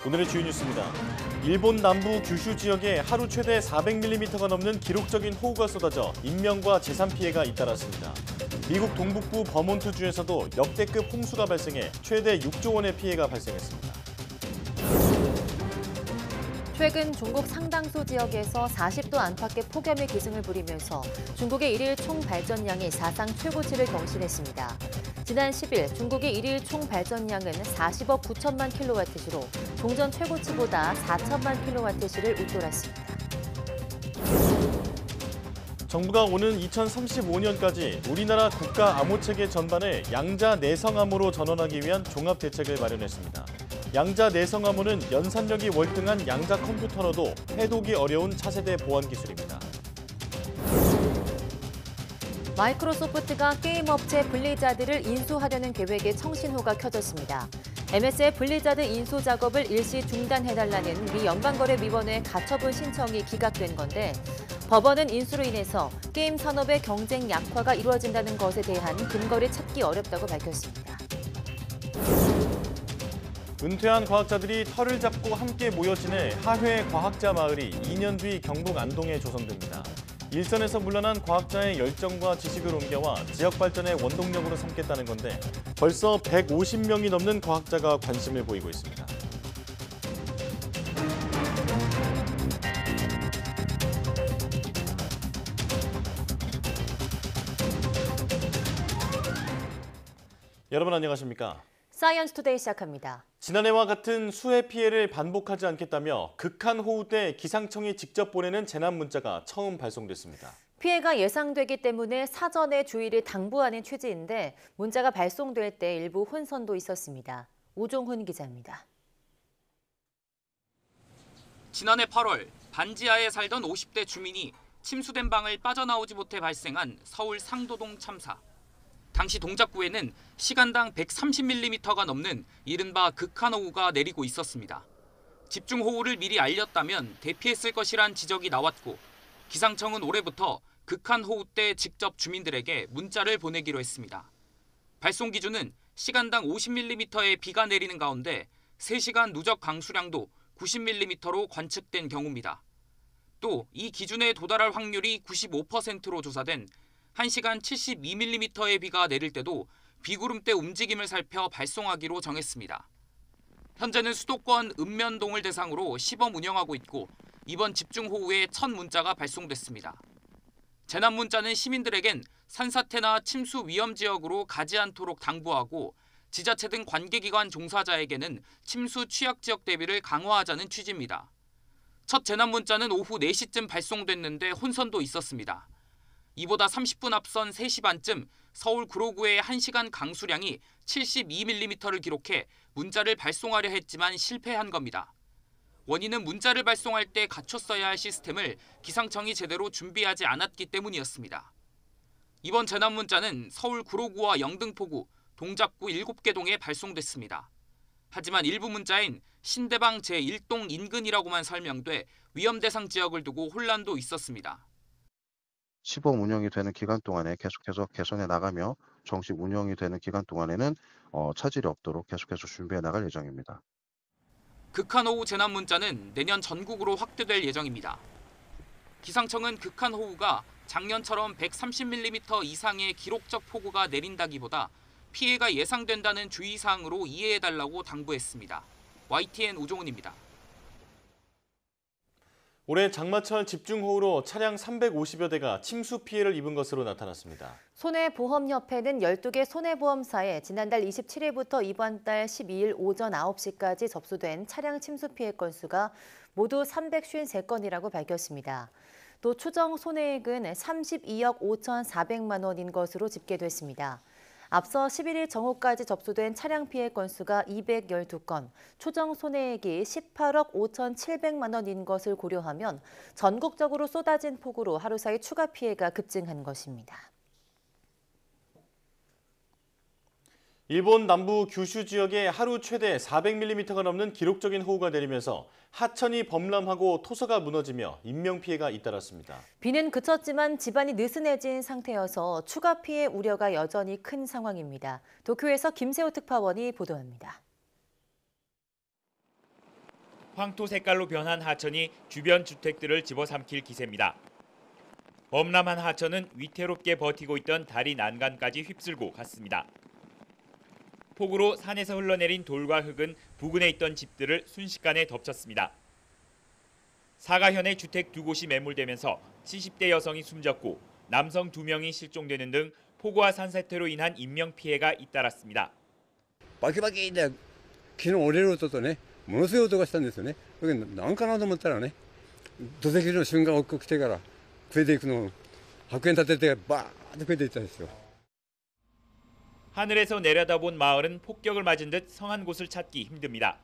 오늘의 주요 뉴스입니다. 일본 남부 규슈 지역에 하루 최대 400mm가 넘는 기록적인 호우가 쏟아져 인명과 재산 피해가 잇따랐습니다. 미국 동북부 버몬트주에서도 역대급 홍수가 발생해 최대 6조 원의 피해가 발생했습니다. 최근 중국 상당수 지역에서 40도 안팎의 폭염이 기승을 부리면서 중국의 일일 총 발전량이 사상 최고치를 경신했습니다. 지난 10일 중국의 일일 총 발전량은 40억 9천만 킬로와트시로 종전 최고치보다 4천만 킬로와트시를 웃돌았습니다. 정부가 오는 2035년까지 우리나라 국가 암호체계 전반을 양자 내성암호로 전환하기 위한 종합 대책을 마련했습니다. 양자 내성암호는 연산력이 월등한 양자 컴퓨터로도 해독이 어려운 차세대 보안 기술입니다. 마이크로소프트가 게임 업체 블리자드를 인수하려는 계획에 청신호가 켜졌습니다. MS의 블리자드 인수 작업을 일시 중단해달라는 미 연방거래위원회 가처분 신청이 기각된 건데 법원은 인수로 인해서 게임 산업의 경쟁 약화가 이루어진다는 것에 대한 근거를 찾기 어렵다고 밝혔습니다. 은퇴한 과학자들이 털을 잡고 함께 모여 지낼 하회 과학자 마을이 2년 뒤 경북 안동에 조성됩니다. 일선에서 물러난 과학자의 열정과 지식을 옮겨와 지역 발전의 원동력으로 삼겠다는 건데 벌써 150명이 넘는 과학자가 관심을 보이고 있습니다. 여러분 안녕하십니까? 사이언스 투데이 시작합니다. 지난해와 같은 수해 피해를 반복하지 않겠다며 극한 호우 때 기상청이 직접 보내는 재난 문자가 처음 발송됐습니다. 피해가 예상되기 때문에 사전에 주의를 당부하는 취지인데 문자가 발송될 때 일부 혼선도 있었습니다. 오종훈 기자입니다. 지난해 8월 반지하에 살던 50대 주민이 침수된 방을 빠져나오지 못해 발생한 서울 상도동 참사. 당시 동작구에는 시간당 130mm가 넘는 이른바 극한호우가 내리고 있었습니다. 집중호우를 미리 알렸다면 대피했을 것이란 지적이 나왔고 기상청은 올해부터 극한호우 때 직접 주민들에게 문자를 보내기로 했습니다. 발송 기준은 시간당 50mm의 비가 내리는 가운데 3시간 누적 강수량도 90mm로 관측된 경우입니다. 또 이 기준에 도달할 확률이 95%로 조사된 1시간 72mm의 비가 내릴 때도 비구름대 움직임을 살펴 발송하기로 정했습니다. 현재는 수도권 읍면동을 대상으로 시범 운영하고 있고 이번 집중호우에 첫 문자가 발송됐습니다. 재난 문자는 시민들에겐 산사태나 침수 위험 지역으로 가지 않도록 당부하고 지자체 등 관계기관 종사자에게는 침수 취약 지역 대비를 강화하자는 취지입니다. 첫 재난 문자는 오후 4시쯤 발송됐는데 혼선도 있었습니다. 이보다 30분 앞선 3시 반쯤 서울 구로구의 1시간 강수량이 72mm를 기록해 문자를 발송하려 했지만 실패한 겁니다. 원인은 문자를 발송할 때 갖췄어야 할 시스템을 기상청이 제대로 준비하지 않았기 때문이었습니다. 이번 재난 문자는 서울 구로구와 영등포구, 동작구 7개 동에 발송됐습니다. 하지만 일부 문자엔 신대방 제1동 인근이라고만 설명돼 위험 대상 지역을 두고 혼란도 있었습니다. 시범 운영이 되는 기간 동안에 계속해서 개선해 나가며 정식 운영이 되는 기간 동안에는 차질이 없도록 계속해서 준비해 나갈 예정입니다. 극한호우 재난 문자는 내년 전국으로 확대될 예정입니다. 기상청은 극한호우가 작년처럼 130mm 이상의 기록적 폭우가 내린다기보다 피해가 예상된다는 주의사항으로 이해해달라고 당부했습니다. YTN 오종훈입니다. 올해 장마철 집중호우로 차량 350여 대가 침수 피해를 입은 것으로 나타났습니다. 손해보험협회는 12개 손해보험사에 지난달 27일부터 이번 달 12일 오전 9시까지 접수된 차량 침수 피해 건수가 모두 353건이라고 밝혔습니다. 또 추정 손해액은 32억 5,400만 원인 것으로 집계됐습니다. 앞서 11일 정오까지 접수된 차량 피해 건수가 212건, 추정 손해액이 18억 5,700만 원인 것을 고려하면 전국적으로 쏟아진 폭우로 하루 사이 추가 피해가 급증한 것입니다. 일본 남부 규슈 지역에 하루 최대 400mm가 넘는 기록적인 호우가 내리면서 하천이 범람하고 토사가 무너지며 인명피해가 잇따랐습니다. 비는 그쳤지만 집안이 느슨해진 상태여서 추가 피해 우려가 여전히 큰 상황입니다. 도쿄에서 김세호 특파원이 보도합니다. 황토 색깔로 변한 하천이 주변 주택들을 집어삼킬 기세입니다. 범람한 하천은 위태롭게 버티고 있던 다리 난간까지 휩쓸고 갔습니다. 폭우로 산에서 흘러내린 돌과 흙은 부근에 있던 집들을 순식간에 덮쳤습니다. 사가현의 주택 2곳이 매몰되면서 70대 여성이 숨졌고 남성 2명이 실종되는 등 폭우와 산사태로 인한 인명피해가 잇따랐습니다. バキバキで昨日折れる音とね、ものすごい音がしたんですよね。だけど何かなと思ったらね、土石流の瞬間が大きくてから増えていくのを白煙立ててバーッと増えていったんですよ。 하늘에서 내려다본 마을은 폭격을 맞은 듯 성한 곳을 찾기 힘듭니다.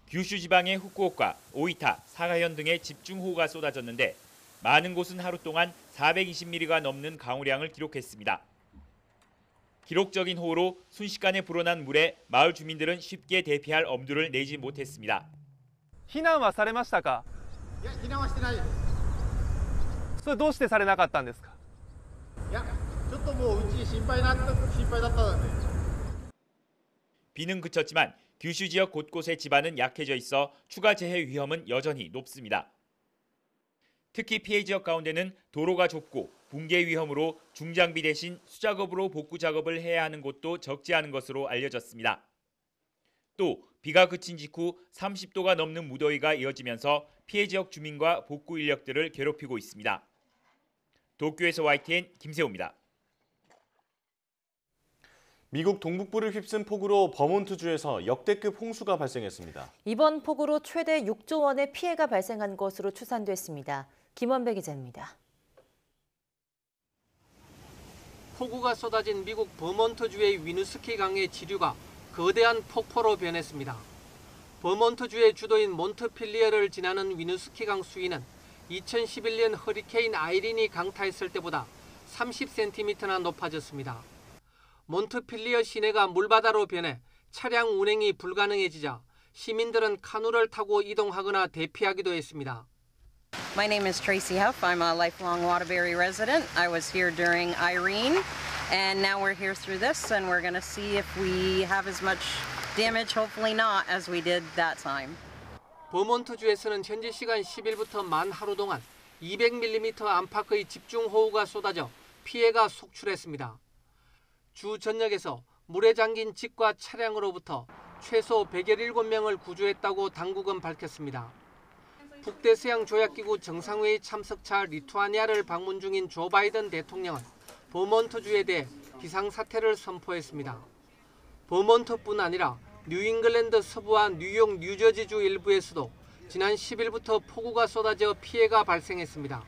규슈 지방의 후쿠오카, 오이타, 사가현 등의 집중호우가 쏟아졌는데 많은 곳은 하루 동안 420mm가 넘는 강우량을 기록했습니다. 기록적인 호우로 순식간에 불어난 물에 마을 주민들은 쉽게 대피할 엄두를 내지 못했습니다. 避難はされましたか？いや、避難はしてないです。それどうしてされなかったんですか？いや、ちょっともううち心配だったので。 비는 그쳤지만 규슈 지역 곳곳의 지반은 약해져 있어 추가 재해 위험은 여전히 높습니다. 특히 피해 지역 가운데는 도로가 좁고 붕괴 위험으로 중장비 대신 수작업으로 복구 작업을 해야 하는 곳도 적지 않은 것으로 알려졌습니다. 또 비가 그친 직후 30도가 넘는 무더위가 이어지면서 피해 지역 주민과 복구 인력들을 괴롭히고 있습니다. 도쿄에서 YTN 김세호입니다. 미국 동북부를 휩쓴 폭우로 버몬트주에서 역대급 홍수가 발생했습니다. 이번 폭우로 최대 6조 원의 피해가 발생한 것으로 추산됐습니다. 김원배 기자입니다. 폭우가 쏟아진 미국 버몬트주의 위누스키 강의 지류가 거대한 폭포로 변했습니다. 버몬트주의 주도인 몬트필리어를 지나는 위누스키 강 수위는 2011년 허리케인 아이린이 강타했을 때보다 30cm나 높아졌습니다. 몬트필리어 시내가 물바다로 변해 차량 운행이 불가능해지자 시민들은 카누를 타고 이동하거나 대피하기도 했습니다. My name is Tracy Huff. I'm a lifelong Waterbury resident. I was here during Irene, and now we're here through this, and we're going to see if we have as much damage, hopefully not, as we did that time. 버몬트주에서는 현지 시간 10일부터 만 하루 동안 200mm 안팎의 집중호우가 쏟아져 피해가 속출했습니다. 주 전역에서 물에 잠긴 집과 차량으로부터 최소 117명을 구조했다고 당국은 밝혔습니다. 북대서양 조약기구 정상회의 참석차 리투아니아를 방문 중인 조 바이든 대통령은 버몬트주에 대해 비상사태를 선포했습니다. 버몬트뿐 아니라 뉴잉글랜드 서부와 뉴욕, 뉴저지주 일부에서도 지난 10일부터 폭우가 쏟아져 피해가 발생했습니다.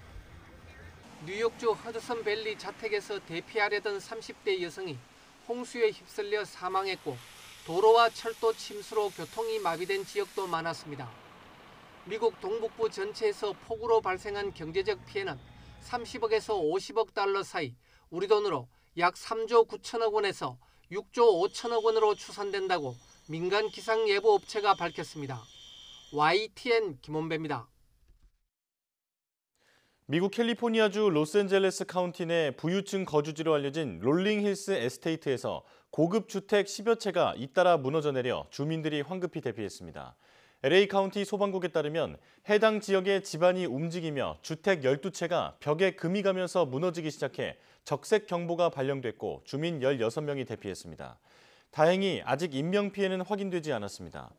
뉴욕주 허드슨밸리 자택에서 대피하려던 30대 여성이 홍수에 휩쓸려 사망했고 도로와 철도 침수로 교통이 마비된 지역도 많았습니다. 미국 동북부 전체에서 폭우로 발생한 경제적 피해는 30억에서 50억 달러 사이, 우리 돈으로 약 3조 9천억 원에서 6조 5천억 원으로 추산된다고 민간 기상 예보 업체가 밝혔습니다. YTN 김원배입니다. 미국 캘리포니아주 로스앤젤레스 카운티 내 부유층 거주지로 알려진 롤링힐스 에스테이트에서 고급 주택 10여 채가 잇따라 무너져 내려 주민들이 황급히 대피했습니다. LA 카운티 소방국에 따르면 해당 지역의 집안이 움직이며 주택 12채가 벽에 금이 가면서 무너지기 시작해 적색 경보가 발령됐고 주민 16명이 대피했습니다. 다행히 아직 인명피해는 확인되지 않았습니다.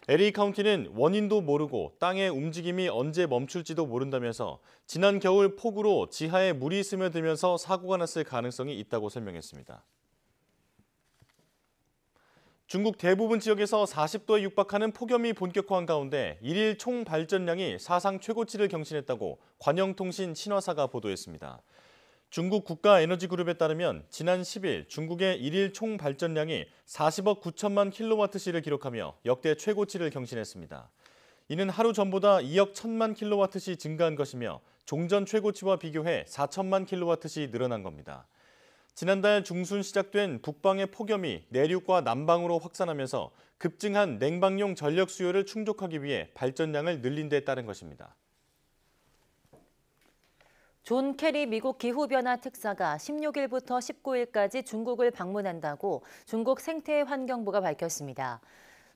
LA 카운티는 원인도 모르고 땅의 움직임이 언제 멈출지도 모른다면서 지난 겨울 폭우로 지하에 물이 스며들면서 사고가 났을 가능성이 있다고 설명했습니다. 중국 대부분 지역에서 40도에 육박하는 폭염이 본격화한 가운데 일일 총 발전량이 사상 최고치를 경신했다고 관영통신 신화사가 보도했습니다. 중국 국가에너지그룹에 따르면 지난 10일 중국의 일일 총 발전량이 40억 9천만 킬로와트시를 기록하며 역대 최고치를 경신했습니다. 이는 하루 전보다 2억 1천만 킬로와트시 증가한 것이며 종전 최고치와 비교해 4천만 킬로와트시 늘어난 겁니다. 지난달 중순 시작된 북방의 폭염이 내륙과 남방으로 확산하면서 급증한 냉방용 전력 수요를 충족하기 위해 발전량을 늘린 데 따른 것입니다. 존 케리 미국 기후변화 특사가 16일부터 19일까지 중국을 방문한다고 중국 생태환경부가 밝혔습니다.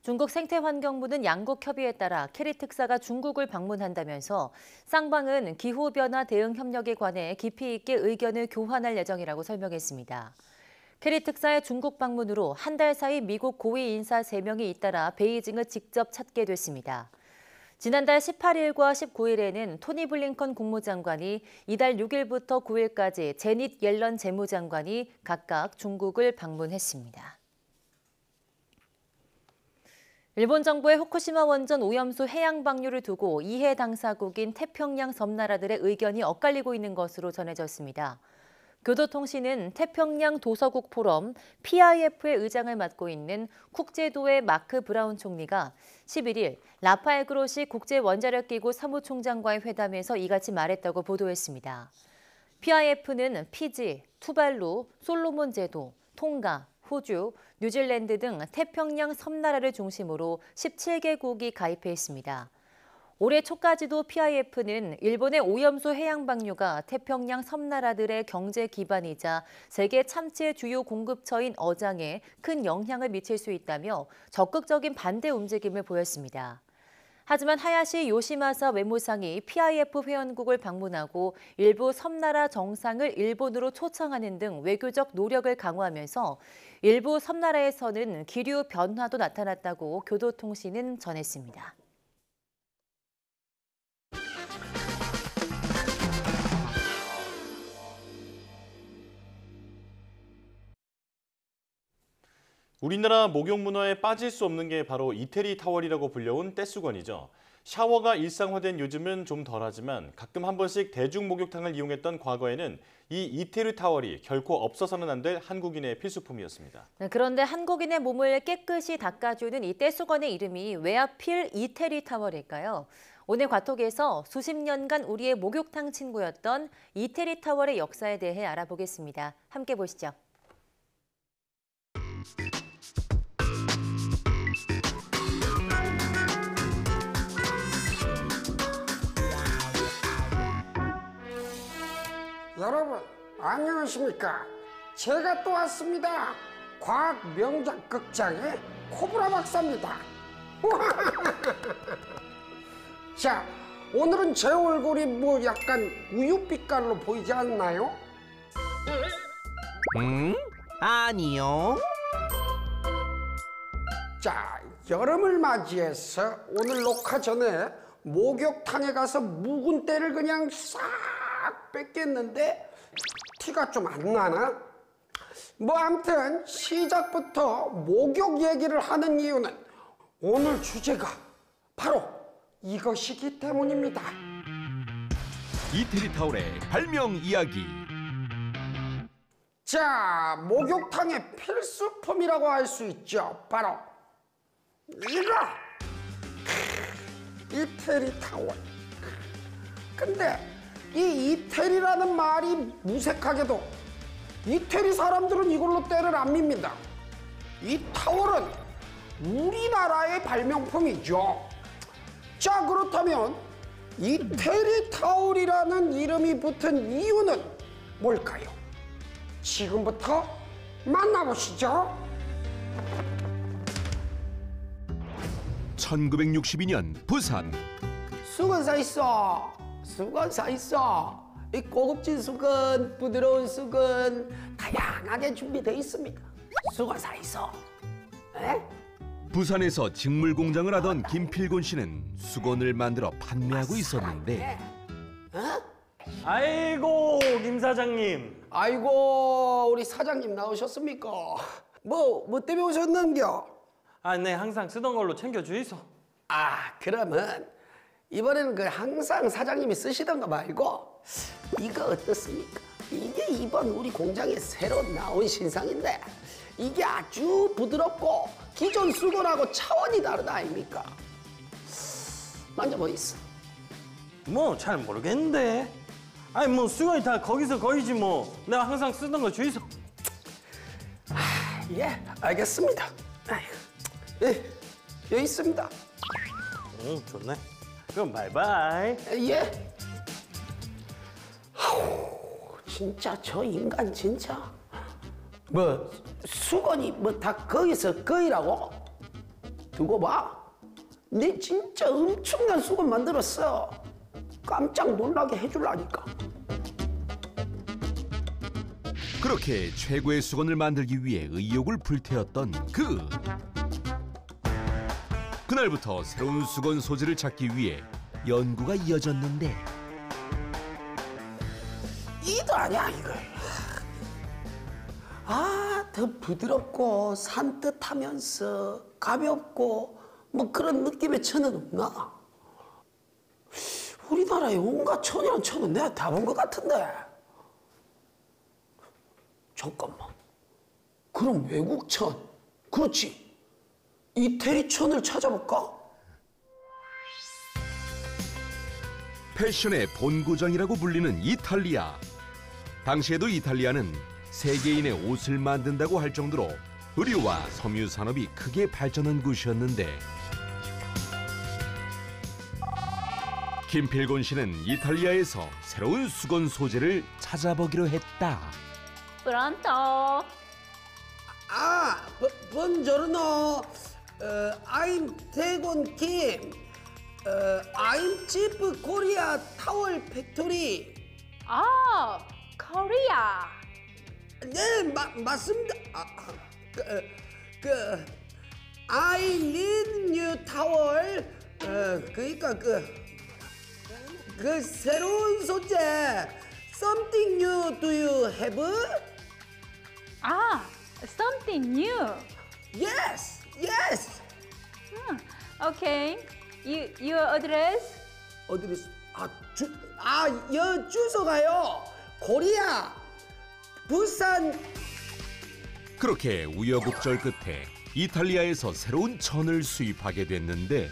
중국 생태환경부는 양국 협의에 따라 캐리 특사가 중국을 방문한다면서 쌍방은 기후변화 대응 협력에 관해 깊이 있게 의견을 교환할 예정이라고 설명했습니다. 캐리 특사의 중국 방문으로 한 달 사이 미국 고위 인사 3명이 잇따라 베이징을 직접 찾게 됐습니다. 지난달 18일과 19일에는 토니 블링컨 국무장관이 이달 6일부터 9일까지 제닛 옐런 재무장관이 각각 중국을 방문했습니다. 일본 정부의 후쿠시마 원전 오염수 해양 방류를 두고 이해 당사국인 태평양 섬나라들의 의견이 엇갈리고 있는 것으로 전해졌습니다. 교도통신은 태평양 도서국 포럼 PIF의 의장을 맡고 있는 국제도의 마크 브라운 총리가 11일 라파엘 그로시 국제원자력기구 사무총장과의 회담에서 이같이 말했다고 보도했습니다. PIF는 피지, 투발루, 솔로몬 제도, 통가, 호주, 뉴질랜드 등 태평양 섬나라를 중심으로 17개국이 가입해 있습니다. 올해 초까지도 PIF는 일본의 오염수 해양 방류가 태평양 섬나라들의 경제 기반이자 세계 참치의 주요 공급처인 어장에 큰 영향을 미칠 수 있다며 적극적인 반대 움직임을 보였습니다. 하지만 하야시 요시마사 외무상이 PIF 회원국을 방문하고 일부 섬나라 정상을 일본으로 초청하는 등 외교적 노력을 강화하면서 일부 섬나라에서는 기류 변화도 나타났다고 교도통신은 전했습니다. 우리나라 목욕 문화에 빠질 수 없는 게 바로 이태리 타월이라고 불려온 떼수건이죠. 샤워가 일상화된 요즘은 좀 덜하지만 가끔 한 번씩 대중 목욕탕을 이용했던 과거에는 이 이태리 타월이 결코 없어서는 안 될 한국인의 필수품이었습니다. 그런데 한국인의 몸을 깨끗이 닦아주는 이 떼수건의 이름이 왜 하필 이태리 타월일까요? 오늘 과톡에서 수십 년간 우리의 목욕탕 친구였던 이태리 타월의 역사에 대해 알아보겠습니다. 함께 보시죠. 여러분 안녕하십니까? 제가 또 왔습니다. 과학 명작 극장의 코브라 박사입니다. 자, 오늘은 제 얼굴이 뭐 약간 우유빛깔로 보이지 않나요? 아니요. 자, 여름을 맞이해서 오늘 녹화 전에 목욕탕에 가서 묵은 때를 그냥 싹 뺏겼는데 티가 좀 안 나나? 뭐 아무튼 시작부터 목욕 얘기를 하는 이유는 오늘 주제가 바로 이것이기 때문입니다. 이태리 타월의 발명 이야기. 자, 목욕탕의 필수품이라고 할 수 있죠. 바로 이거! 이태리 타월. 근데 이 이태리라는 말이 무색하게도 이태리 사람들은 이걸로 때를 안 밉니다. 이 타월은 우리나라의 발명품이죠. 자, 그렇다면 이태리 타월이라는 이름이 붙은 이유는 뭘까요? 지금부터 만나보시죠. 1962년 부산. 수건 사 있어. 수건 사 있어. 이 고급진 수건, 부드러운 수건 다양하게 준비되어 있습니다. 수건 사 있어. 에? 부산에서 직물 공장을 하던 김필곤 씨는 수건을 만들어 판매하고 있었는데 아이고 김 사장님. 아이고 우리 사장님 나오셨습니까? 뭐 때문에 오셨는겨? 아, 네 항상 쓰던 걸로 챙겨 주이소. 아, 그러면 이번에는 그 항상 사장님이 쓰시던 거 말고 이거 어떻습니까? 이게 이번 우리 공장에 새로 나온 신상인데 이게 아주 부드럽고 기존 수건하고 차원이 다르다 아닙니까? 만져보이소. 뭐 잘 모르겠는데. 아니 뭐 수건이 다 거기서 거기지 뭐. 내가 항상 쓰던 거 주이소. 아, 예, 알겠습니다. 예, 여기 있습니다. 좋네. 그럼 바이바이. 예. 진짜 저 인간 진짜. 뭐 수건이 뭐 다 거기서 거이라고? 두고 봐. 내 진짜 엄청난 수건 만들었어. 깜짝 놀라게 해줄라니까. 그렇게 최고의 수건을 만들기 위해 의욕을 불태웠던 그날부터 새로운 수건 소재를 찾기 위해 연구가 이어졌는데 이도 아니야 이거. 더 부드럽고 산뜻하면서 가볍고 뭐 그런 느낌의 천은 없나? 우리나라에 온갖 천이란 천은 내가 다 본 것 같은데. 잠깐만. 그럼 외국 천, 그렇지. 이태리 천을 찾아볼까? 패션의 본고장이라고 불리는 이탈리아. 당시에도 이탈리아는 세계인의 옷을 만든다고 할 정도로 의류와 섬유 산업이 크게 발전한 곳이었는데 김필곤 씨는 이탈리아에서 새로운 수건 소재를 찾아보기로 했다. Pronto? buongiorno. I'm 태곤 김. I'm Chief Korea Towel Factory. Korea. 네, 맞습니다. I need new towel. 그러니까 그 새로운 소재. Something new do you have? Something new. Yes. Okay. Your address? 어드레스. 여 주소가요. 코리아. 부산. 그렇게 우여곡절 끝에 이탈리아에서 새로운 천을 수입하게 됐는데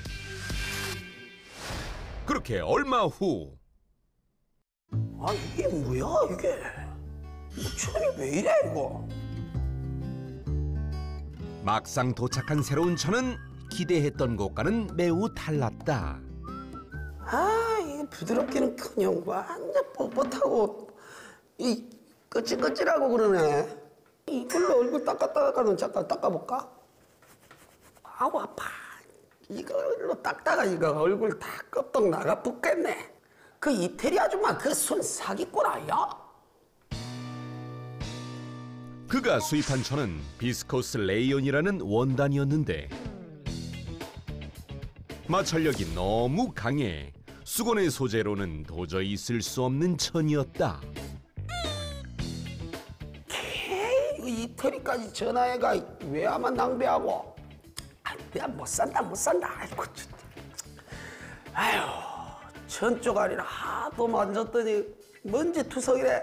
그렇게 얼마 후 이게 뭐야 이게? 천이 왜 이래 이거? 막상 도착한 새로운 천은 기대했던 것과는 매우 달랐다. 이게 부드럽기는커녕 완전 뻣뻣하고 이 거칠거칠하고 그러네. 이걸로 얼굴 닦았다가는 잠깐 닦아볼까? 아우 아파. 이걸로 닦다가 이거 얼굴 다 껍덕 나가 붙겠네. 그 이태리 아줌마 그 손 사기꾼 아니야? 그가 수입한 천은 비스코스 레이온이라는 원단이었는데 마찰력이 너무 강해 수건의 소재로는 도저히 쓸 수 없는 천이었다. 이태리까지 전화해가 외화만 낭비하고. 내가 못 산다. 아이고 진짜. 천 쪼가리를 하도 만졌더니 먼지 투성이래.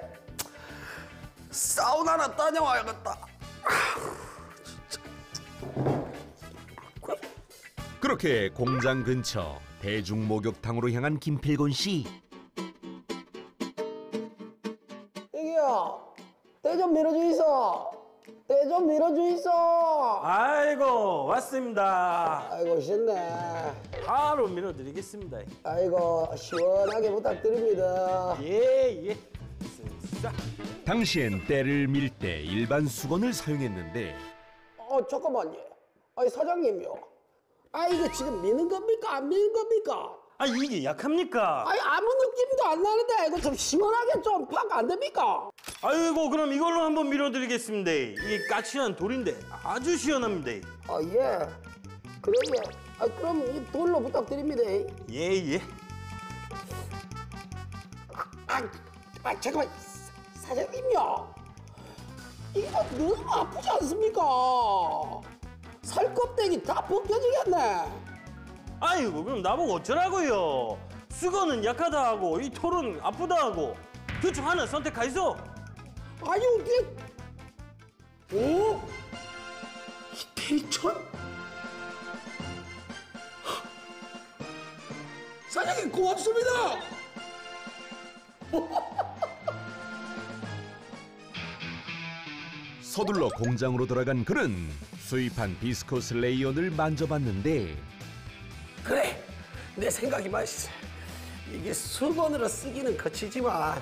사우나나 다녀와야겠다. 그렇게 공장 근처 대중 목욕탕으로 향한 김필곤 씨. 여기요. 때 좀 밀어주이소. 아이고 왔습니다. 아이고 쉽네. 바로 밀어드리겠습니다. 아이고 시원하게 부탁드립니다. 예. 당시엔 때를 밀 때 일반 수건을 사용했는데 잠깐만요. 사장님요. 이거 지금 미는 겁니까? 안 미는 겁니까? 이게 약합니까? 아무 느낌도 안 나는데 이거 좀 시원하게 좀 팍 안 됩니까? 아이고 그럼 이걸로 한번 밀어드리겠습니다. 이게 까칠한 돌인데 아주 시원합니다. 예. 그럼 이 돌로 부탁드립니다. 예. 잠깐만. 사장님요. 이거 너무 아프지 않습니까? 살껍데기 다 벗겨지겠네. 아이고 그럼 나보고 어쩌라고요? 수건은 약하다 하고 이 톨은 아프다 하고 둘 중 하나 선택하이소. 어떻게? 이태리 천? 사장님 고맙습니다. 서둘러 공장으로 들어간 그는 수입한 비스코스 레이온을 만져봤는데 그래, 내 생각이 맞았어. 이게 수건으로 쓰기는 거치지만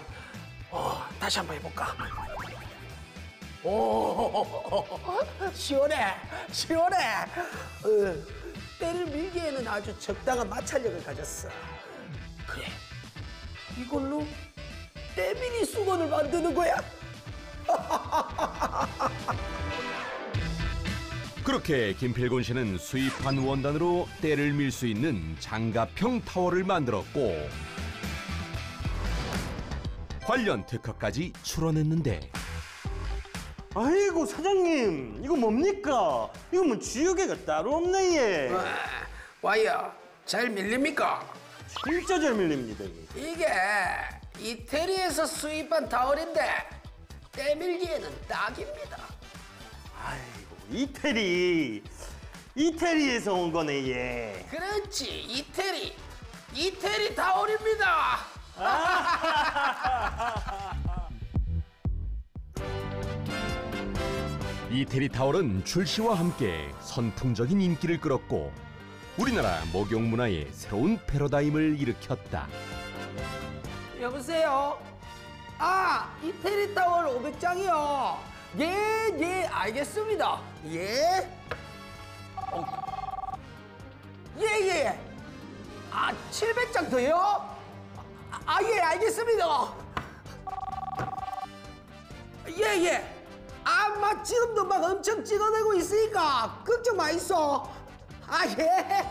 다시 한번 해볼까? 시원해. 때를 밀기에는 아주 적당한 마찰력을 가졌어. 그래, 이걸로 때밀이 수건을 만드는 거야? 그렇게 김필곤 씨는 수입한 원단으로 때를 밀 수 있는 장갑형 타월을 만들었고 관련 특허까지 출원했는데 아이고 사장님, 이거 뭡니까? 이거 뭐 주유개가 따로 없네 얘. 와야, 잘 밀립니까? 진짜 잘 밀립니다. 이게 이태리에서 수입한 타월인데 때밀기에는 딱입니다. 이태리에서 온 거네 얘. 그렇지, 이태리 타월입니다. 이태리 타월은 출시와 함께 선풍적인 인기를 끌었고 우리나라 목욕 문화의 새로운 패러다임을 일으켰다. 여보세요? 이태리 타월 500장이요. 예, 알겠습니다. 예. 예. 700장 더요? 예, 알겠습니다. 예. 지금도 막 엄청 찍어내고 있으니까 걱정 마 있어. 예.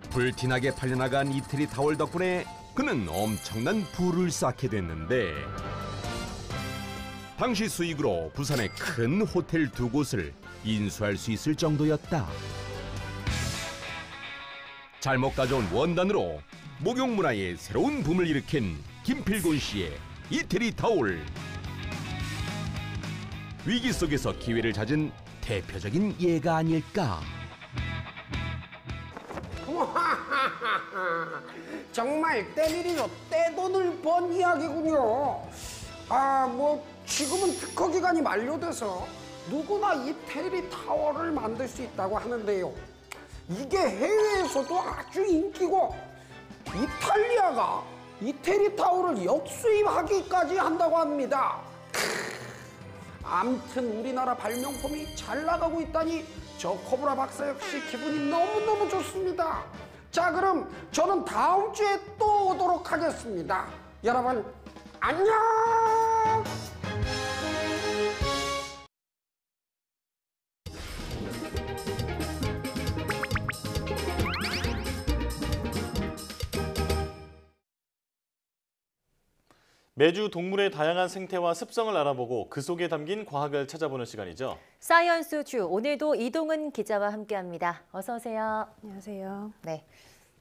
불티나게 팔려나간 이태리 타월 덕분에 그는 엄청난 부를 쌓게 됐는데 당시 수익으로 부산의 큰 호텔 2곳을 인수할 수 있을 정도였다. 잘못 가져온 원단으로 목욕 문화의 새로운 붐을 일으킨 김필곤 씨의 이태리 타월. 위기 속에서 기회를 찾은 대표적인 예가 아닐까. 정말 때밀이로 떼돈을 번 이야기군요. 지금은 특허 기간이 만료돼서 누구나 이태리 타월을 만들 수 있다고 하는데요. 이게 해외에서도 아주 인기고 이탈리아가 이태리 타월을 역수입하기까지 한다고 합니다. 암튼 우리나라 발명품이 잘 나가고 있다니 저 코브라 박사 역시 기분이 너무너무 좋습니다. 자, 그럼 저는 다음 주에 또 오도록 하겠습니다. 여러분, 안녕! 매주 동물의 다양한 생태와 습성을 알아보고 그 속에 담긴 과학을 찾아보는 시간이죠. 사이언스 주, 오늘도 이동은 기자와 함께합니다. 어서 오세요. 안녕하세요. 네.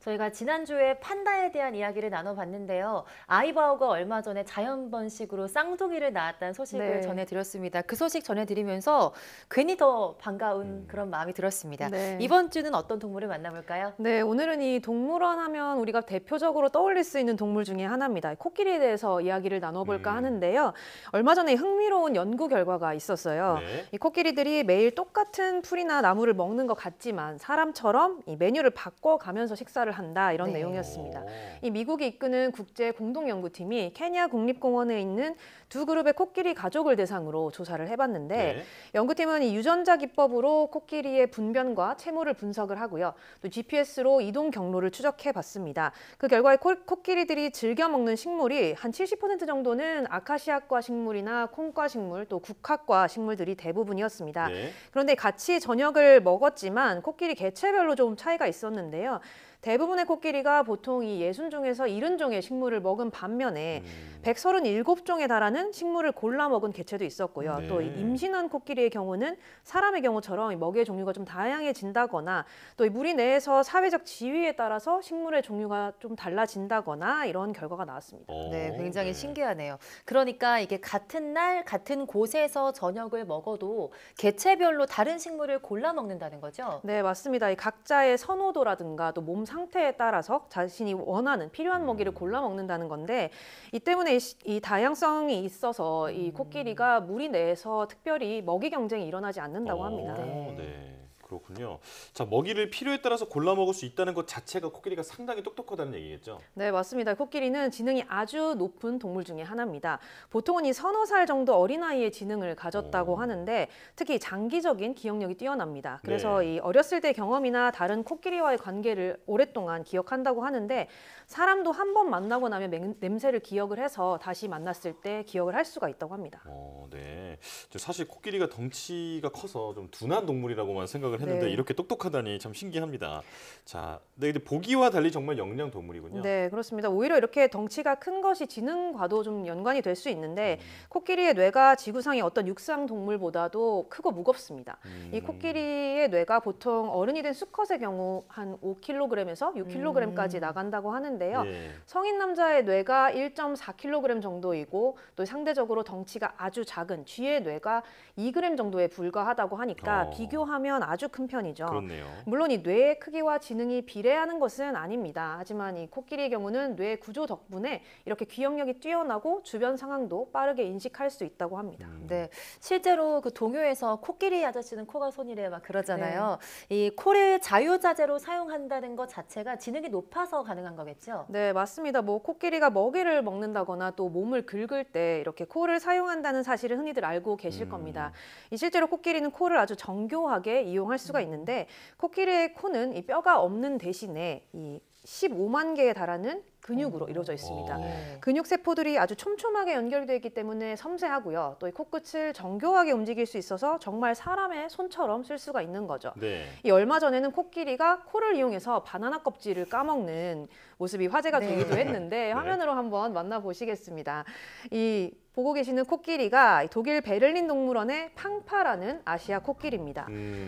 저희가 지난주에 판다에 대한 이야기를 나눠봤는데요. 아이바오가 얼마 전에 자연번식으로 쌍둥이를 낳았다는 소식을 전해드렸습니다. 그 소식 전해드리면서 괜히 더 반가운 그런 마음이 들었습니다. 네. 이번 주는 어떤 동물을 만나볼까요? 네, 오늘은 이 동물원 하면 우리가 대표적으로 떠올릴 수 있는 동물 중에 하나입니다. 코끼리에 대해서 이야기를 나눠볼까 하는데요. 얼마 전에 흥미로운 연구 결과가 있었어요. 네. 이 코끼리들이 매일 똑같은 풀이나 나무를 먹는 것 같지만 사람처럼 이 메뉴를 바꿔가면서 식사를 한다, 이런 내용이었습니다. 이 미국이 이끄는 국제 공동연구팀이 케냐 국립공원에 있는 두 그룹의 코끼리 가족을 대상으로 조사를 해봤는데 연구팀은 이 유전자 기법으로 코끼리의 분변과 체모를 분석을 하고요. 또 GPS로 이동 경로를 추적해봤습니다. 그 결과에 코끼리들이 즐겨 먹는 식물이 한 70% 정도는 아카시아과 식물이나 콩과 식물, 또 국화과 식물들이 대부분이었습니다. 그런데 같이 저녁을 먹었지만 코끼리 개체별로 좀 차이가 있었는데요. 대부분의 코끼리가 보통 이 60종에서 70종의 식물을 먹은 반면에 137종에 달하는 식물을 골라 먹은 개체도 있었고요. 또 임신한 코끼리의 경우는 사람의 경우처럼 먹이의 종류가 좀 다양해진다거나 또 이 무리 내에서 사회적 지위에 따라서 식물의 종류가 좀 달라진다거나 이런 결과가 나왔습니다. 네, 굉장히 신기하네요. 그러니까 이게 같은 날 같은 곳에서 저녁을 먹어도 개체별로 다른 식물을 골라 먹는다는 거죠? 네, 맞습니다. 이 각자의 선호도라든가 또 몸 상태에 따라서 자신이 원하는 필요한 먹이를 골라 먹는다는 건데 이 때문에 이 다양성이 있어서 이 코끼리가 무리 내에서 특별히 먹이 경쟁이 일어나지 않는다고 합니다. 네, 그렇군요. 자, 먹이를 필요에 따라서 골라 먹을 수 있다는 것 자체가 코끼리가 상당히 똑똑하다는 얘기겠죠? 네, 맞습니다. 코끼리는 지능이 아주 높은 동물 중에 하나입니다. 보통은 이 서너 살 정도 어린아이의 지능을 가졌다고 하는데 특히 장기적인 기억력이 뛰어납니다. 그래서 네. 이 어렸을 때 경험이나 다른 코끼리와의 관계를 오랫동안 기억한다고 하는데 사람도 한 번 만나고 나면 냄새를 기억을 해서 다시 만났을 때 기억을 할 수가 있다고 합니다. 네. 사실 코끼리가 덩치가 커서 좀 둔한 동물이라고만 생각을 했는데 네. 이렇게 똑똑하다니 참 신기합니다. 자, 근데 보기와 달리 정말 영리한 동물이군요. 네, 그렇습니다. 오히려 이렇게 덩치가 큰 것이 지능과도 좀 연관이 될 수 있는데 코끼리의 뇌가 지구상의 어떤 육상 동물보다도 크고 무겁습니다. 이 코끼리의 뇌가 보통 어른이 된 수컷의 경우 한 5kg에서 6kg까지 나간다고 하는데요. 네. 성인 남자의 뇌가 1.4kg 정도이고 또 상대적으로 덩치가 아주 작은 쥐의 뇌가 2g 정도에 불과하다고 하니까 비교하면 아주 큰 편이죠. 그렇네요. 물론 이 뇌의 크기와 지능이 비례하는 것은 아닙니다. 하지만 이 코끼리의 경우는 뇌 구조 덕분에 이렇게 기억력이 뛰어나고 주변 상황도 빠르게 인식할 수 있다고 합니다. 네, 실제로 그 동요에서 코끼리 아저씨는 코가 손이래 막 그러잖아요. 이 코를 자유자재로 사용한다는 것 자체가 지능이 높아서 가능한 거겠죠? 네, 맞습니다. 뭐 코끼리가 먹이를 먹는다거나 또 몸을 긁을 때 이렇게 코를 사용한다는 사실을 흔히들 알고 계실 겁니다. 이 실제로 코끼리는 코를 아주 정교하게 이용할 수가 있는데 코끼리의 코는 이 뼈가 없는 대신에 이 15만 개에 달하는 근육으로 이루어져 있습니다. 근육 세포들이 아주 촘촘하게 연결되어 있기 때문에 섬세하고요. 또 이 코끝을 정교하게 움직일 수 있어서 정말 사람의 손처럼 쓸 수가 있는 거죠. 네. 이 얼마 전에는 코끼리가 코를 이용해서 바나나 껍질을 까먹는 모습이 화제가 되기도 했는데 화면으로 한번 만나보시겠습니다. 이 보고 계시는 코끼리가 독일 베를린 동물원의 팡파라는 아시아 코끼리입니다.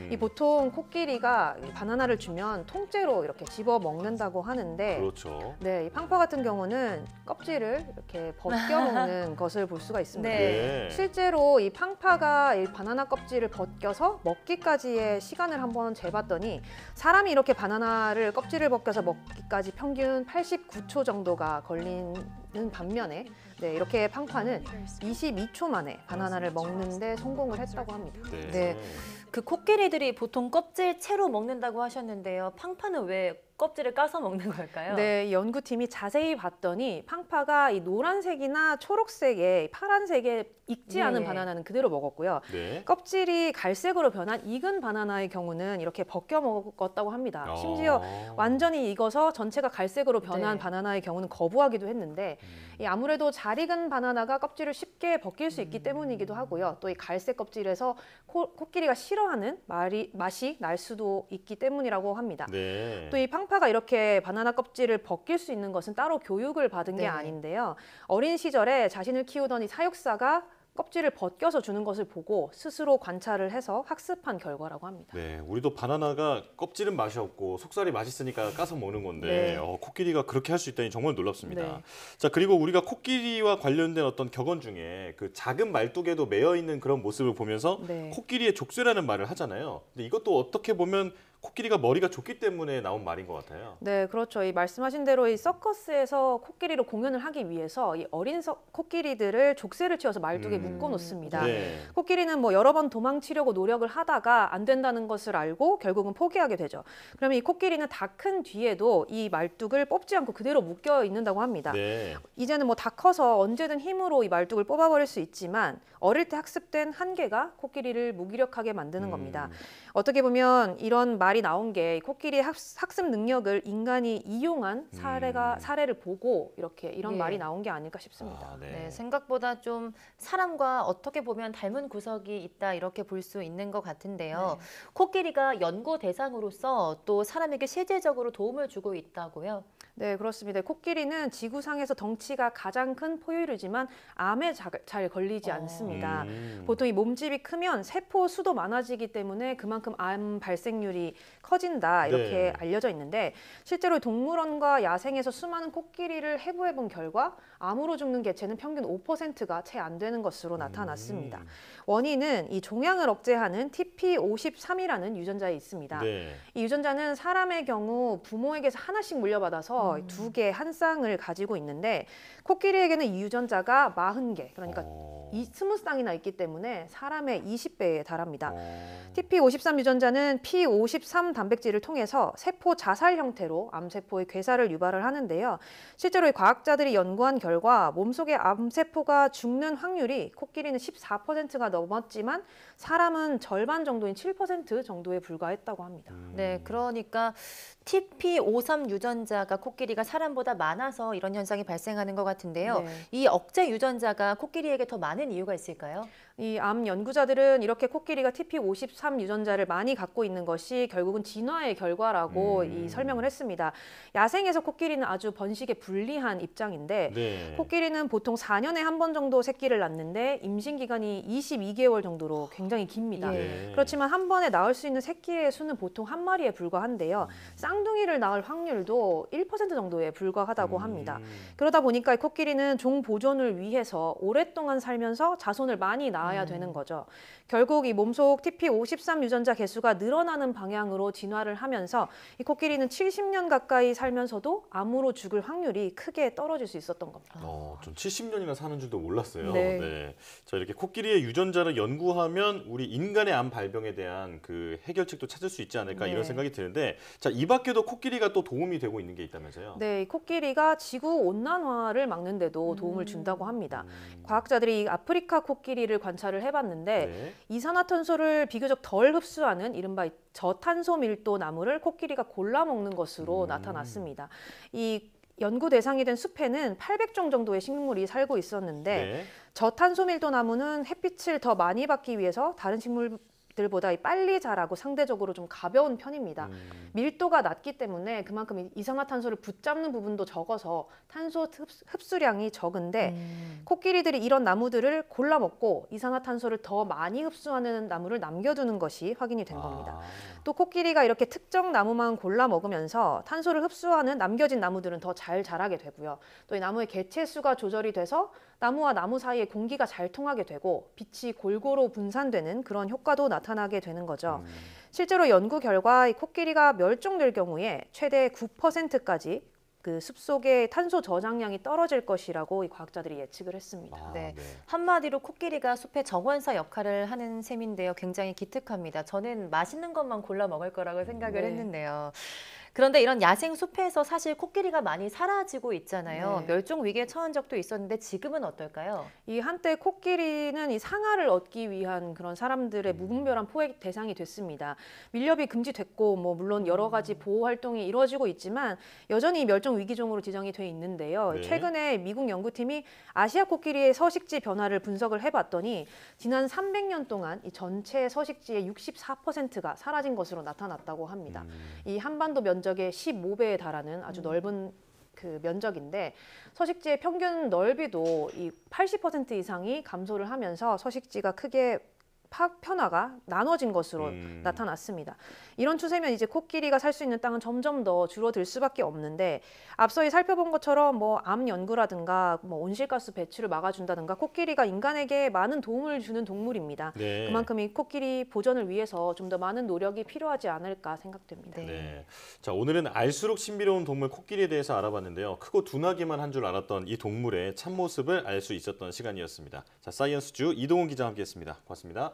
이 보통 코끼리가 바나나를 주면 통째로 이렇게 집어 먹는다고 하는데 그렇죠. 네, 이 팡파 같은 경우는 껍질을 이렇게 벗겨 먹는 것을 볼 수가 있습니다. 네. 실제로 이 팡파가 이 바나나 껍질을 벗겨서 먹기까지의 시간을 한번 재봤더니 사람이 이렇게 바나나를 껍질을 벗겨서 먹기까지 평균 89초 정도가 걸리는 반면에 네, 이렇게 팡파는 22초 만에 바나나를 먹는데 성공을 했다고 합니다. 네. 그 코끼리들이 보통 껍질 채로 먹는다고 하셨는데요. 팡파는 왜 껍질을 까서 먹는 걸까요? 네, 이 연구팀이 자세히 봤더니 팡파가 이 노란색이나 초록색에 파란색에 익지 않은 바나나는 그대로 먹었고요. 네. 껍질이 갈색으로 변한 익은 바나나의 경우는 이렇게 벗겨 먹었다고 합니다. 심지어 완전히 익어서 전체가 갈색으로 변한 바나나의 경우는 거부하기도 했는데 이 아무래도 잘 익은 바나나가 껍질을 쉽게 벗길 수 있기 때문이기도 하고요. 또 이 갈색 껍질에서 코끼리가 싫어하는 맛이 날 수도 있기 때문이라고 합니다. 네. 또 이 팡파가 이렇게 바나나 껍질을 벗길 수 있는 것은 따로 교육을 받은 게 아닌데요. 어린 시절에 자신을 키우던 이 사육사가 껍질을 벗겨서 주는 것을 보고 스스로 관찰을 해서 학습한 결과라고 합니다. 네, 우리도 바나나가 껍질은 맛이 없고 속살이 맛있으니까 까서 먹는 건데 코끼리가 그렇게 할 수 있다니 정말 놀랍습니다. 네. 자, 그리고 우리가 코끼리와 관련된 어떤 격언 중에 그 작은 말뚝에도 매여 있는 그런 모습을 보면서 코끼리의 족쇄라는 말을 하잖아요. 근데 이것도 어떻게 보면 코끼리가 머리가 좁기 때문에 나온 말인 것 같아요. 네, 그렇죠. 이 말씀하신 대로 이 서커스에서 코끼리로 공연을 하기 위해서 이 어린 코끼리들을 족쇄를 채워서 말뚝에 묶어 놓습니다. 네. 코끼리는 뭐 여러 번 도망치려고 노력을 하다가 안 된다는 것을 알고 결국은 포기하게 되죠. 그러면 이 코끼리는 다 큰 뒤에도 이 말뚝을 뽑지 않고 그대로 묶여 있는다고 합니다. 네. 이제는 뭐 다 커서 언제든 힘으로 이 말뚝을 뽑아버릴 수 있지만 어릴 때 학습된 한계가 코끼리를 무기력하게 만드는 겁니다. 어떻게 보면 이런 말이 나온 게 코끼리의 학습 능력을 인간이 이용한 사례를 보고 이런 말이 나온 게 아닐까 싶습니다. 네, 생각보다 좀 사람과 어떻게 보면 닮은 구석이 있다 이렇게 볼 수 있는 것 같은데요. 코끼리가 연구 대상으로서 또 사람에게 실질적으로 도움을 주고 있다고요? 네, 그렇습니다. 코끼리는 지구상에서 덩치가 가장 큰 포유류지만 암에 잘 걸리지 않습니다. 보통 이 몸집이 크면 세포 수도 많아지기 때문에 그만큼 암 발생률이 커진다 이렇게 알려져 있는데 실제로 동물원과 야생에서 수많은 코끼리를 해부해본 결과 암으로 죽는 개체는 평균 5%가 채 안 되는 것으로 나타났습니다. 원인은 이 종양을 억제하는 TP53이라는 유전자에 있습니다. 이 유전자는 사람의 경우 부모에게서 하나씩 물려받아서 2개 한 쌍을 가지고 있는데 코끼리에게는 이 유전자가 40개, 그러니까 20쌍이나 있기 때문에 사람의 20배에 달합니다. TP53 유전자는 P53 단백질을 통해서 세포 자살 형태로 암세포의 괴사를 유발을 하는데요. 실제로 과학자들이 연구한 결과 몸속의 암세포가 죽는 확률이 코끼리는 14%가 넘었지만 사람은 절반 정도인 7% 정도에 불과했다고 합니다. 네, 그러니까 TP53 유전자가 코끼리가 사람보다 많아서 이런 현상이 발생하는 것 같은데요. 네. 이 억제 유전자가 코끼리에게 더 많은 이유가 있을까요? 이 암 연구자들은 이렇게 코끼리가 TP53 유전자를 많이 갖고 있는 것이 결국은 진화의 결과라고 설명을 했습니다. 야생에서 코끼리는 아주 번식에 불리한 입장인데 네. 코끼리는 보통 4년에 한 번 정도 새끼를 낳는데 임신 기간이 22개월 정도로 굉장히 깁니다. 네. 그렇지만 한 번에 낳을 수 있는 새끼의 수는 보통 한 마리에 불과한데요. 쌍둥이를 낳을 확률도 1% 정도에 불과하다고 합니다. 그러다 보니까 이 코끼리는 종 보존을 위해서 오랫동안 살면서 자손을 많이 낳아야 되는 거죠. 결국 이 몸속 TP53 유전자 개수가 늘어나는 방향으로 진화를 하면서 이 코끼리는 70년 가까이 살면서도 암으로 죽을 확률이 크게 떨어질 수 있었던 겁니다. 좀 70년이나 사는 줄도 몰랐어요. 네. 네. 자, 이렇게 코끼리의 유전자를 연구하면 우리 인간의 암 발병에 대한 그 해결책도 찾을 수 있지 않을까 이런 생각이 드는데, 자, 이 밖에도 코끼리가 또 도움이 되고 있는 게 있다면서요? 네, 이 코끼리가 지구 온난화를 막는 데도 도움을 준다고 합니다. 과학자들이 이 아프리카 코끼리를 관찰을 해봤는데 네. 이산화탄소를 비교적 덜 흡수하는 이른바 저탄소 밀도 나무를 코끼리가 골라 먹는 것으로 나타났습니다. 이 연구 대상이 된 숲에는 800종 정도의 식물이 살고 있었는데 네. 저탄소 밀도 나무는 햇빛을 더 많이 받기 위해서 다른 식물들보다 빨리 자라고 상대적으로 좀 가벼운 편입니다. 밀도가 낮기 때문에 그만큼 이산화탄소를 붙잡는 부분도 적어서 탄소 흡수량이 적은데 코끼리들이 이런 나무들을 골라 먹고 이산화탄소를 더 많이 흡수하는 나무를 남겨두는 것이 확인이 된 겁니다. 또 코끼리가 이렇게 특정 나무만 골라 먹으면서 탄소를 흡수하는 남겨진 나무들은 더 잘 자라게 되고요. 또 이 나무의 개체 수가 조절이 돼서 나무와 나무 사이에 공기가 잘 통하게 되고 빛이 골고루 분산되는 그런 효과도 나타나게 되는 거죠. 실제로 연구 결과 이 코끼리가 멸종될 경우에 최대 9%까지 그 숲속의 탄소 저장량이 떨어질 것이라고 이 과학자들이 예측을 했습니다. 네. 한마디로 코끼리가 숲의 정원사 역할을 하는 셈인데요. 굉장히 기특합니다. 저는 맛있는 것만 골라 먹을 거라고 생각을 했는데요. 그런데 이런 야생 숲에서 사실 코끼리가 많이 사라지고 있잖아요. 네. 멸종 위기에 처한 적도 있었는데 지금은 어떨까요? 이 한때 코끼리는 이 상아를 얻기 위한 그런 사람들의 무분별한 포획 대상이 됐습니다. 밀렵이 금지됐고 물론 여러 가지 보호 활동이 이루어지고 있지만 여전히 멸종 위기종으로 지정이 돼 있는데요. 네. 최근에 미국 연구팀이 아시아 코끼리의 서식지 변화를 분석을 해봤더니 지난 300년 동안 이 전체 서식지의 64%가 사라진 것으로 나타났다고 합니다. 이 한반도 면적의 15배에 달하는 아주 넓은 그 면적인데 서식지의 평균 넓이도 이 80% 이상이 감소를 하면서 서식지가 크게 편화가 나눠진 것으로 나타났습니다. 이런 추세면 이제 코끼리가 살 수 있는 땅은 점점 더 줄어들 수밖에 없는데 앞서 살펴본 것처럼 암 연구라든가 온실가스 배출을 막아준다든가 코끼리가 인간에게 많은 도움을 주는 동물입니다. 네. 그만큼 이 코끼리 보전을 위해서 좀 더 많은 노력이 필요하지 않을까 생각됩니다. 네. 자, 오늘은 알수록 신비로운 동물 코끼리에 대해서 알아봤는데요. 크고 둔하기만 한 줄 알았던 이 동물의 참모습을 알 수 있었던 시간이었습니다. 자, 사이언스주 이동훈 기자와 함께했습니다. 고맙습니다.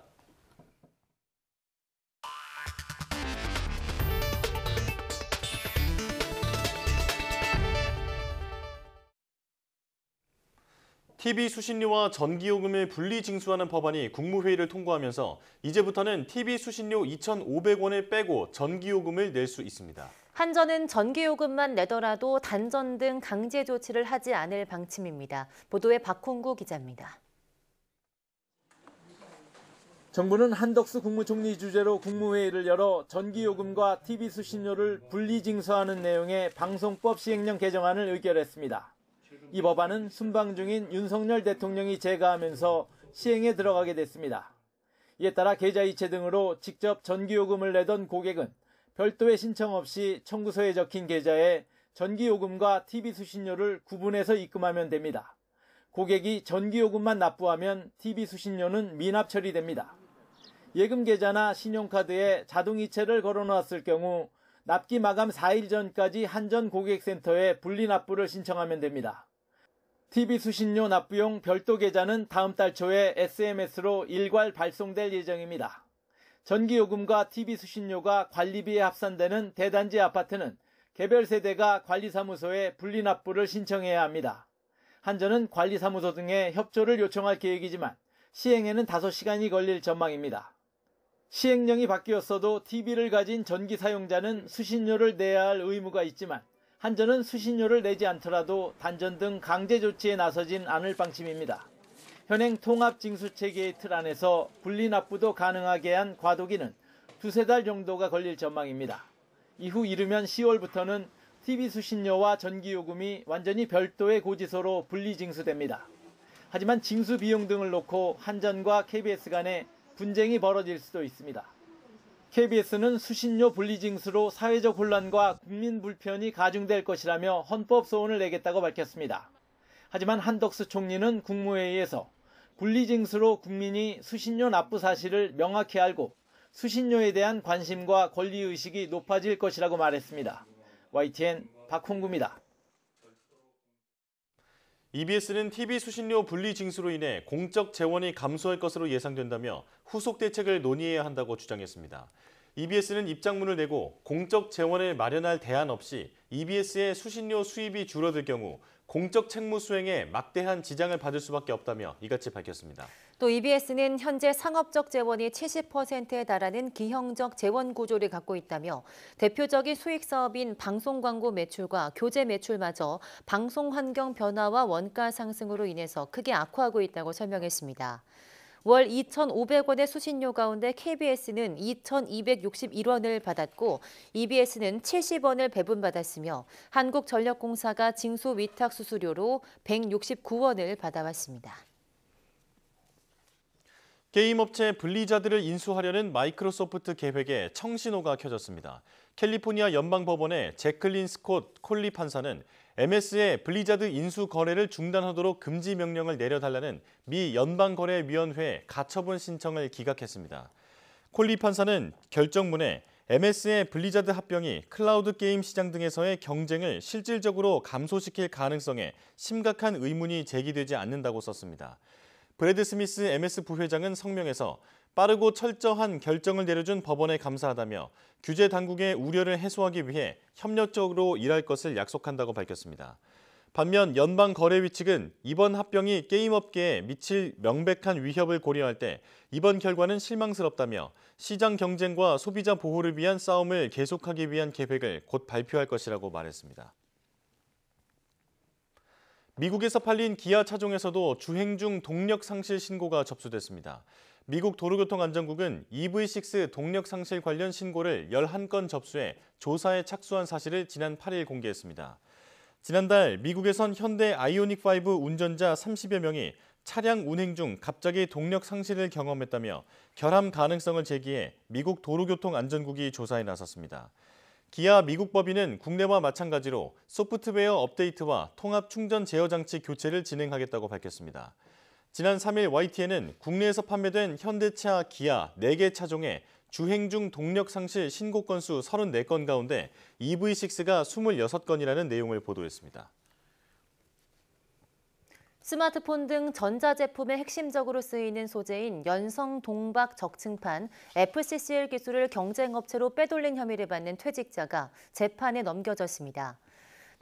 TV 수신료와 전기요금을 분리징수하는 법안이 국무회의를 통과하면서 이제부터는 TV 수신료 2,500원을 빼고 전기요금을 낼 수 있습니다. 한전은 전기요금만 내더라도 단전 등 강제 조치를 하지 않을 방침입니다. 보도에 박홍구 기자입니다. 정부는 한덕수 국무총리 주재로 국무회의를 열어 전기요금과 TV 수신료를 분리징수하는 내용의 방송법 시행령 개정안을 의결했습니다. 이 법안은 순방 중인 윤석열 대통령이 제거하면서 시행에 들어가게 됐습니다. 이에 따라 계좌이체 등으로 직접 전기요금을 내던 고객은 별도의 신청 없이 청구서에 적힌 계좌에 전기요금과 TV 수신료를 구분해서 입금하면 됩니다. 고객이 전기요금만 납부하면 TV 수신료는 미납 처리됩니다. 예금 계좌나 신용카드에 자동이체를 걸어놓았을 경우 납기 마감 4일 전까지 한전 고객센터에 분리납부를 신청하면 됩니다. TV 수신료 납부용 별도 계좌는 다음 달 초에 SMS로 일괄 발송될 예정입니다. 전기요금과 TV 수신료가 관리비에 합산되는 대단지 아파트는 개별 세대가 관리사무소에 분리납부를 신청해야 합니다. 한전은 관리사무소 등에 협조를 요청할 계획이지만 시행에는 다소 시간이 걸릴 전망입니다. 시행령이 바뀌었어도 TV를 가진 전기 사용자는 수신료를 내야 할 의무가 있지만 한전은 수신료를 내지 않더라도 단전 등 강제 조치에 나서진 않을 방침입니다. 현행 통합징수체계의 틀 안에서 분리납부도 가능하게 한 과도기는 두세 달 정도가 걸릴 전망입니다. 이후 이르면 10월부터는 TV 수신료와 전기요금이 완전히 별도의 고지서로 분리징수됩니다. 하지만 징수 비용 등을 놓고 한전과 KBS 간에 분쟁이 벌어질 수도 있습니다. KBS는 수신료 분리징수로 사회적 혼란과 국민 불편이 가중될 것이라며 헌법 소원을 내겠다고 밝혔습니다. 하지만 한덕수 총리는 국무회의에서 분리징수로 국민이 수신료 납부 사실을 명확히 알고 수신료에 대한 관심과 권리의식이 높아질 것이라고 말했습니다. YTN 박홍구입니다. EBS는 TV 수신료 분리 징수로 인해 공적 재원이 감소할 것으로 예상된다며 후속 대책을 논의해야 한다고 주장했습니다. EBS는 입장문을 내고 공적 재원을 마련할 대안 없이 EBS의 수신료 수입이 줄어들 경우 공적 책무 수행에 막대한 지장을 받을 수밖에 없다며 이같이 밝혔습니다. 또 EBS는 현재 상업적 재원이 70%에 달하는 기형적 재원 구조를 갖고 있다며 대표적인 수익 사업인 방송 광고 매출과 교재 매출마저 방송 환경 변화와 원가 상승으로 인해서 크게 악화하고 있다고 설명했습니다. 월 2,500원의 수신료 가운데 KBS는 2,261원을 받았고 EBS는 70원을 배분받았으며 한국전력공사가 징수 위탁 수수료로 169원을 받아왔습니다. 게임업체 블리자드를 인수하려는 마이크로소프트 계획에 청신호가 켜졌습니다. 캘리포니아 연방법원의 제클린 스콧 콜리 판사는 MS의 블리자드 인수 거래를 중단하도록 금지 명령을 내려달라는 미 연방거래위원회의 가처분 신청을 기각했습니다. 콜리 판사는 결정문에 MS의 블리자드 합병이 클라우드 게임 시장 등에서의 경쟁을 실질적으로 감소시킬 가능성에 심각한 의문이 제기되지 않는다고 썼습니다. 브래드 스미스 MS 부회장은 성명에서 빠르고 철저한 결정을 내려준 법원에 감사하다며 규제 당국의 우려를 해소하기 위해 협력적으로 일할 것을 약속한다고 밝혔습니다. 반면 연방거래위 측은 이번 합병이 게임업계에 미칠 명백한 위협을 고려할 때 이번 결과는 실망스럽다며 시장 경쟁과 소비자 보호를 위한 싸움을 계속하기 위한 계획을 곧 발표할 것이라고 말했습니다. 미국에서 팔린 기아 차종에서도 주행 중 동력 상실 신고가 접수됐습니다. 미국 도로교통안전국은 EV6 동력 상실 관련 신고를 11건 접수해 조사에 착수한 사실을 지난 8일 공개했습니다. 지난달 미국에선 현대 아이오닉5 운전자 30여 명이 차량 운행 중 갑자기 동력 상실을 경험했다며 결함 가능성을 제기해 미국 도로교통안전국이 조사에 나섰습니다. 기아 미국 법인은 국내와 마찬가지로 소프트웨어 업데이트와 통합 충전 제어 장치 교체를 진행하겠다고 밝혔습니다. 지난 3일 YTN은 국내에서 판매된 현대차, 기아 4개 차종의 주행 중 동력 상실 신고 건수 34건 가운데 EV6가 26건이라는 내용을 보도했습니다. 스마트폰 등 전자제품에 핵심적으로 쓰이는 소재인 연성 동박 적층판 FCCL 기술을 경쟁업체로 빼돌린 혐의를 받는 퇴직자가 재판에 넘겨졌습니다.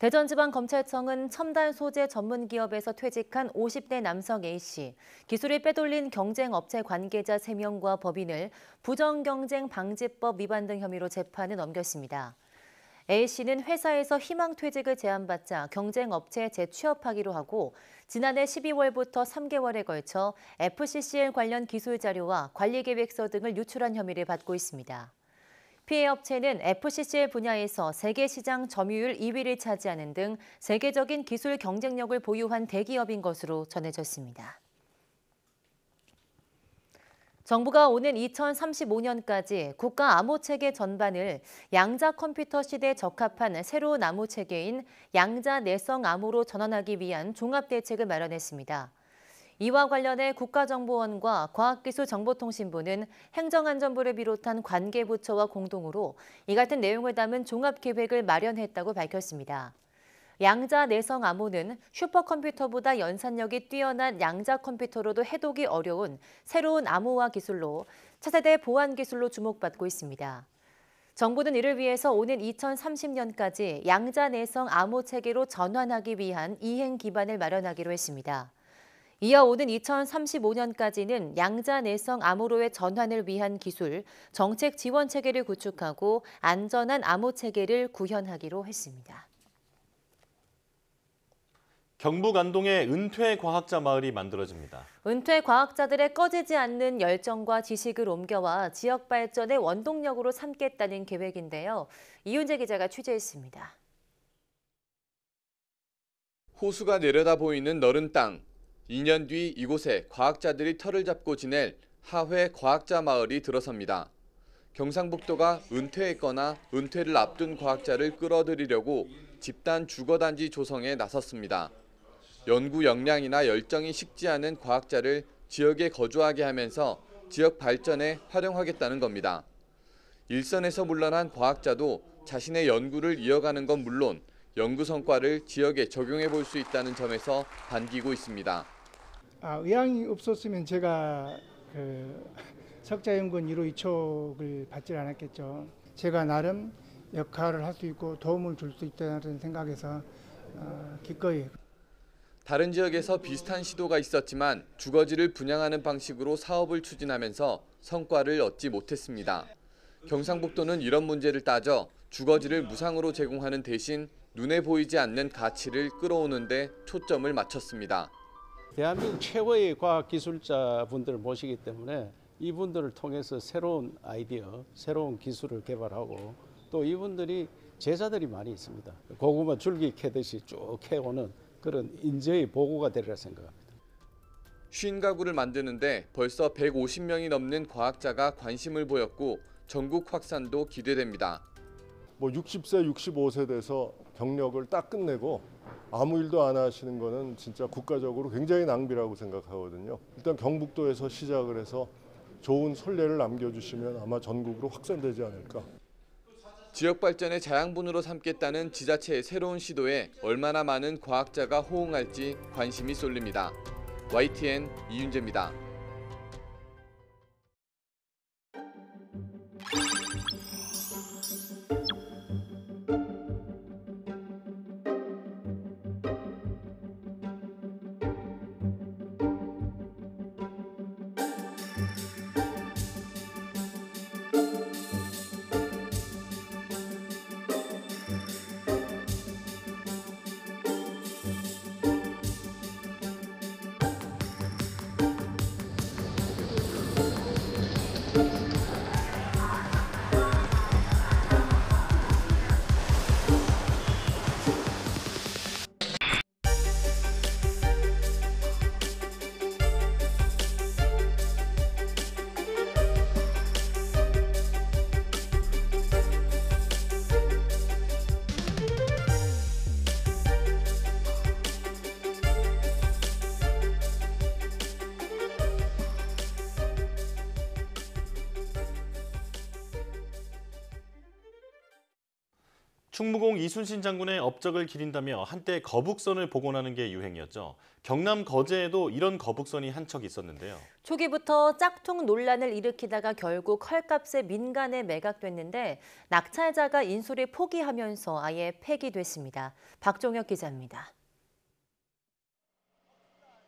대전지방검찰청은 첨단 소재 전문 기업에서 퇴직한 50대 남성 A씨, 기술을 빼돌린 경쟁업체 관계자 3명과 법인을 부정경쟁 방지법 위반 등 혐의로 재판에 넘겼습니다. A씨는 회사에서 희망퇴직을 제안받자 경쟁업체에 재취업하기로 하고 지난해 12월부터 3개월에 걸쳐 FCCL 관련 기술 자료와 관리계획서 등을 유출한 혐의를 받고 있습니다. 피해 업체는 FCCL 분야에서 세계 시장 점유율 2위를 차지하는 등 세계적인 기술 경쟁력을 보유한 대기업인 것으로 전해졌습니다. 정부가 오는 2035년까지 국가 암호체계 전반을 양자 컴퓨터 시대에 적합한 새로운 암호체계인 양자 내성 암호로 전환하기 위한 종합대책을 마련했습니다. 이와 관련해 국가정보원과 과학기술정보통신부는 행정안전부를 비롯한 관계부처와 공동으로 이 같은 내용을 담은 종합계획을 마련했다고 밝혔습니다. 양자 내성 암호는 슈퍼컴퓨터보다 연산력이 뛰어난 양자 컴퓨터로도 해독이 어려운 새로운 암호화 기술로 차세대 보안 기술로 주목받고 있습니다. 정부는 이를 위해서 오는 2030년까지 양자 내성 암호 체계로 전환하기 위한 이행 기반을 마련하기로 했습니다. 이어 오는 2035년까지는 양자 내성 암호로의 전환을 위한 기술, 정책 지원 체계를 구축하고 안전한 암호 체계를 구현하기로 했습니다. 경북 안동에 은퇴 과학자 마을이 만들어집니다. 은퇴 과학자들의 꺼지지 않는 열정과 지식을 옮겨와 지역 발전의 원동력으로 삼겠다는 계획인데요. 이윤재 기자가 취재했습니다. 호수가 내려다 보이는 너른 땅. 2년 뒤 이곳에 과학자들이 터를 잡고 지낼 하회 과학자 마을이 들어섭니다. 경상북도가 은퇴했거나 은퇴를 앞둔 과학자를 끌어들이려고 집단 주거단지 조성에 나섰습니다. 연구 역량이나 열정이 식지 않은 과학자를 지역에 거주하게 하면서 지역 발전에 활용하겠다는 겁니다. 일선에서 물러난 과학자도 자신의 연구를 이어가는 건 물론 연구 성과를 지역에 적용해 볼 수 있다는 점에서 반기고 있습니다. 의향이 없었으면 제가 석자연구원 1호 2촉을 받지 않았겠죠. 제가 나름 역할을 할 수 있고 도움을 줄 수 있다는 생각에서 기꺼이. 다른 지역에서 비슷한 시도가 있었지만 주거지를 분양하는 방식으로 사업을 추진하면서 성과를 얻지 못했습니다. 경상북도는 이런 문제를 따져 주거지를 무상으로 제공하는 대신 눈에 보이지 않는 가치를 끌어오는 데 초점을 맞췄습니다. 대한민국 최고의 과학기술자분들을 모시기 때문에 이분들을 통해서 새로운 아이디어, 새로운 기술을 개발하고 또 이분들이 제자들이 많이 있습니다. 고구마 줄기 캐듯이 쭉 캐오는 그런 인재의 보고가 되리라 생각합니다. 50가구를 만드는데 벌써 150명이 넘는 과학자가 관심을 보였고 전국 확산도 기대됩니다. 60세, 65세 돼서 경력을 딱 끝내고 아무 일도 안 하시는 거는 진짜 국가적으로 굉장히 낭비라고 생각하거든요. 일단 경북도에서 시작을 해서 좋은 선례를 남겨주시면 아마 전국으로 확산되지 않을까. 지역 발전의 자양분으로 삼겠다는 지자체의 새로운 시도에 얼마나 많은 과학자가 호응할지 관심이 쏠립니다. YTN 이윤재입니다. 충무공 이순신 장군의 업적을 기린다며 한때 거북선을 복원하는 게 유행이었죠. 경남 거제에도 이런 거북선이 한 척 있었는데요. 초기부터 짝퉁 논란을 일으키다가 결국 헐값에 민간에 매각됐는데 낙찰자가 인수를 포기하면서 아예 폐기됐습니다. 박종혁 기자입니다.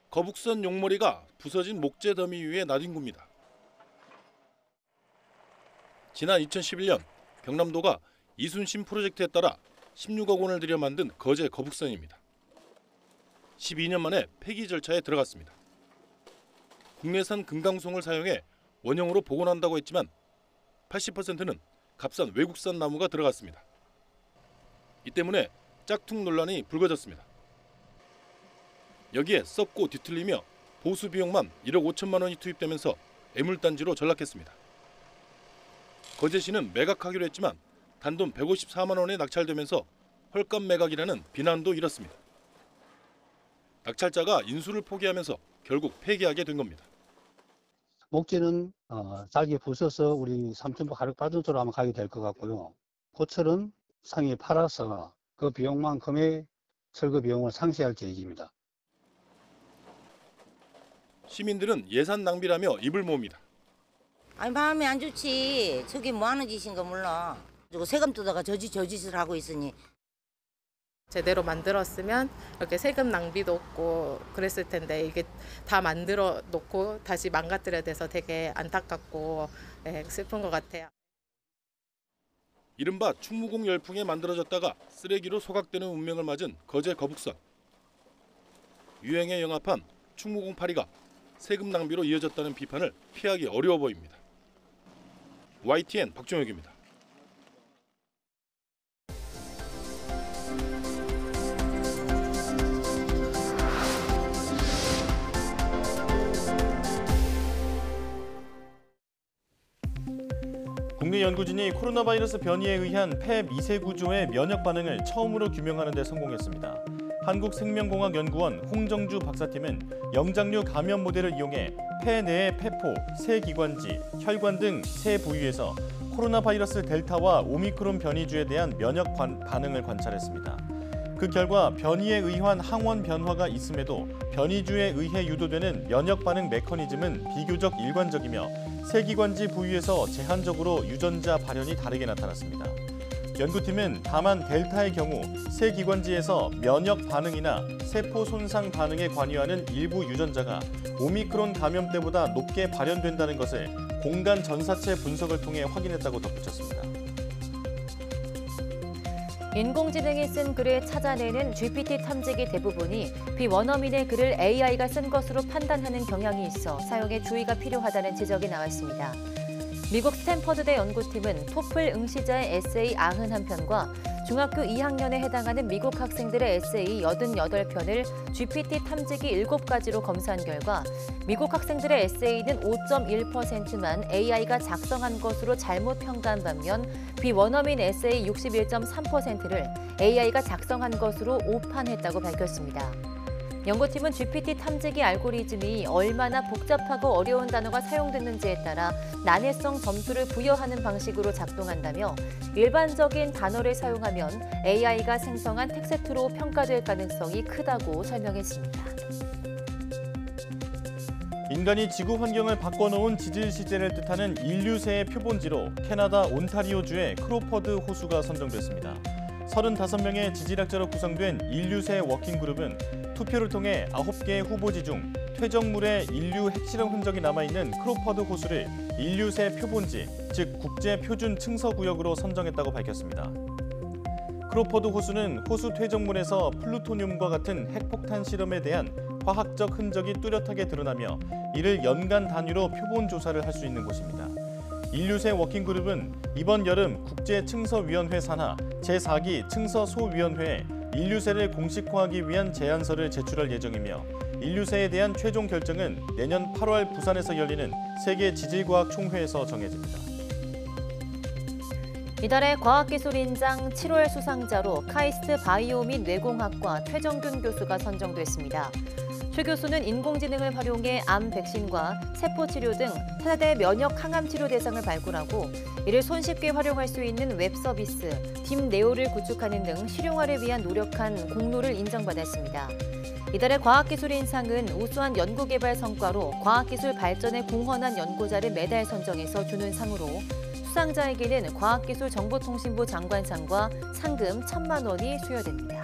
거북선 용머리가 부서진 목재 더미 위에 나뒹굽니다. 지난 2011년 경남도가 이순신 프로젝트에 따라 16억 원을 들여 만든 거제 거북선입니다. 12년 만에 폐기 절차에 들어갔습니다. 국내산 금강송을 사용해 원형으로 복원한다고 했지만 80%는 값싼 외국산 나무가 들어갔습니다. 이 때문에 짝퉁 논란이 불거졌습니다. 여기에 썩고 뒤틀리며 보수 비용만 1억 5천만 원이 투입되면서 애물단지로 전락했습니다. 거제시는 매각하기로 했지만 단돈 154만 원에 낙찰되면서 헐값 매각이라는 비난도 일었습니다. 낙찰자가 인수를 포기하면서 결국 폐기하게 된 겁니다. 목재는 잘게 부숴서 우리 삼천포 가륵받은소로 아마 가게 될 것 같고요. 고철은 상위 팔아서 그 비용만큼의 설거 비용을 상쇄할 계획입니다. 시민들은 예산 낭비라며 입을 모읍니다. 아니 마음이 안 좋지. 저게 뭐 하는 짓인가 몰라. 그리고 세금 뜯어가 저 짓을 하고 있으니. 제대로 만들었으면 이렇게 세금 낭비도 없고 그랬을 텐데 이게 다 만들어 놓고 다시 망가뜨려야 돼서 되게 안타깝고 슬픈 것 같아요. 이른바 충무공 열풍에 만들어졌다가 쓰레기로 소각되는 운명을 맞은 거제 거북선. 유행에 영합한 충무공 파리가 세금 낭비로 이어졌다는 비판을 피하기 어려워 보입니다. YTN 박종혁입니다. 국내 연구진이 코로나 바이러스 변이에 의한 폐 미세 구조의 면역 반응을 처음으로 규명하는 데 성공했습니다. 한국생명공학연구원 홍정주 박사팀은 영장류 감염 모델을 이용해 폐 내의 폐포, 세기관지, 혈관 등 세 부위에서 코로나 바이러스 델타와 오미크론 변이주에 대한 면역 반응을 관찰했습니다. 그 결과 변이에 의한 항원 변화가 있음에도 변이주에 의해 유도되는 면역 반응 메커니즘은 비교적 일관적이며 세기관지 부위에서 제한적으로 유전자 발현이 다르게 나타났습니다. 연구팀은 다만 델타의 경우 세기관지에서 면역 반응이나 세포 손상 반응에 관여하는 일부 유전자가 오미크론 감염 때보다 높게 발현된다는 것을 공간 전사체 분석을 통해 확인했다고 덧붙였습니다. 인공지능이 쓴 글을 찾아내는 GPT 탐지기 대부분이 비원어민의 글을 AI가 쓴 것으로 판단하는 경향이 있어 사용에 주의가 필요하다는 지적이 나왔습니다. 미국 스탠퍼드대 연구팀은 토플 응시자의 에세이 91편과 중학교 2학년에 해당하는 미국 학생들의 에세이 88편을 GPT 탐지기 7가지로 검사한 결과 미국 학생들의 에세이는 5.1%만 AI가 작성한 것으로 잘못 평가한 반면 비원어민 에세이 61.3%를 AI가 작성한 것으로 오판했다고 밝혔습니다. 연구팀은 GPT 탐지기 알고리즘이 얼마나 복잡하고 어려운 단어가 사용됐는지에 따라 난해성 점수를 부여하는 방식으로 작동한다며 일반적인 단어를 사용하면 AI가 생성한 텍스트로 평가될 가능성이 크다고 설명했습니다. 인간이 지구 환경을 바꿔놓은 지질 시제를 뜻하는 인류새의 표본지로 캐나다 온타리오주의 크로퍼드 호수가 선정됐습니다. 35명의 지질학자로 구성된 인류새 워킹그룹은 투표를 통해 9개의 후보지 중 퇴적물의 인류 핵실험 흔적이 남아있는 크로퍼드 호수를 인류새 표본지, 즉 국제 표준 층서 구역으로 선정했다고 밝혔습니다. 크로퍼드 호수는 호수 퇴적물에서 플루토늄과 같은 핵폭탄 실험에 대한 화학적 흔적이 뚜렷하게 드러나며 이를 연간 단위로 표본 조사를 할 수 있는 곳입니다. 인류새 워킹그룹은 이번 여름 국제층서위원회 산하 제4기 층서소위원회에 인류새를 공식화하기 위한 제안서를 제출할 예정이며 인류새에 대한 최종 결정은 내년 8월 부산에서 열리는 세계 지질과학 총회에서 정해집니다. 이달의 과학기술인장 7월 수상자로 카이스트 바이오 및 뇌공학과 최정균 교수가 선정됐습니다. 최 교수는 인공지능을 활용해 암 백신과 세포치료 등 차세대 면역 항암 치료 대상을 발굴하고 이를 손쉽게 활용할 수 있는 웹 서비스 딥네오를 구축하는 등 실용화를 위한 노력한 공로를 인정받았습니다. 이달의 과학기술인상은 우수한 연구개발 성과로 과학기술 발전에 공헌한 연구자를 매달 선정해서 주는 상으로 수상자에게는 과학기술정보통신부 장관상과 상금 1,000만 원이 수여됩니다.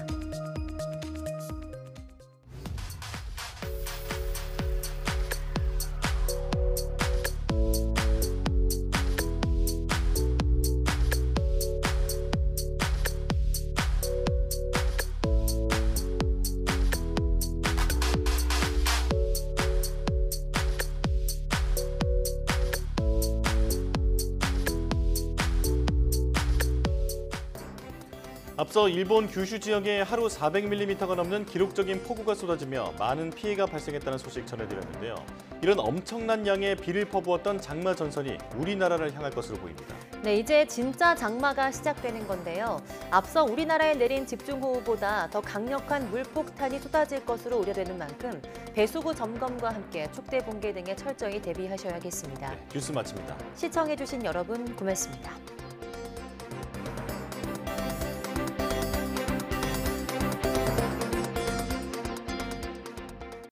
앞서 일본 규슈 지역에 하루 400mm가 넘는 기록적인 폭우가 쏟아지며 많은 피해가 발생했다는 소식 전해드렸는데요. 이런 엄청난 양의 비를 퍼부었던 장마 전선이 우리나라를 향할 것으로 보입니다. 네, 이제 진짜 장마가 시작되는 건데요. 앞서 우리나라에 내린 집중호우보다 더 강력한 물폭탄이 쏟아질 것으로 우려되는 만큼 배수구 점검과 함께 축대 붕괴 등에 철저히 대비하셔야겠습니다. 뉴스 마칩니다. 시청해주신 여러분 고맙습니다.